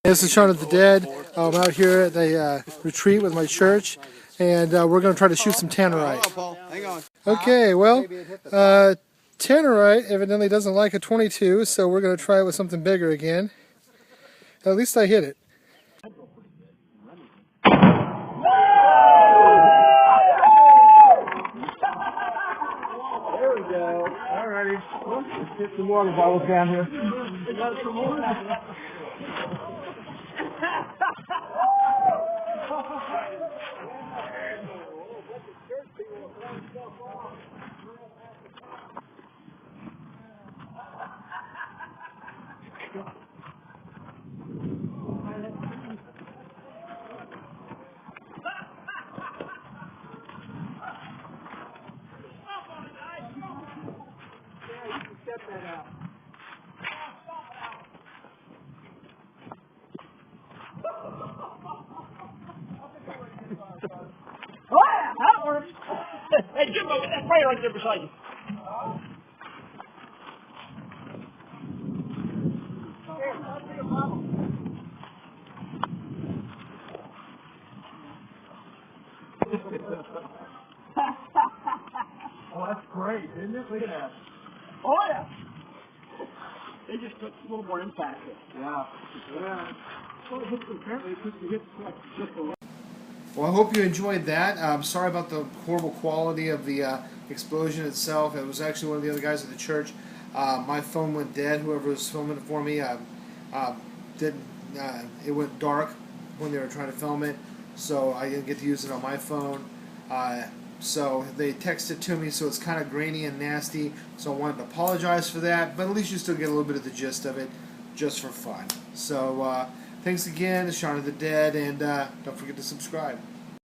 This is Shaun of the Dead. I'm out here at the retreat with my church, and we're going to try to shoot some Tannerite. Hang on. Okay, well, Tannerite evidently doesn't like a 22, so we're going to try it with something bigger again. At least I hit it. There we go. Alrighty. Let's get some water bottles down here. Oh yeah, that works. Hey Jimbo, get that fire right there beside you. Oh, that's great, isn't it? Look at that. Oh yeah. They just put a little more impact in. Yeah. Yeah. Well, apparently it hits just a little. Well, I hope you enjoyed that. I'm sorry about the horrible quality of the explosion itself. It was actually one of the other guys at the church. My phone went dead. Whoever was filming it for me it went dark when they were trying to film it, so I didn't get to use it on my phone. So they texted to me, so it's kind of grainy and nasty. So I wanted to apologize for that, but at least you still get a little bit of the gist of it, just for fun. So thanks again, it's Shaun of the Dead, and don't forget to subscribe.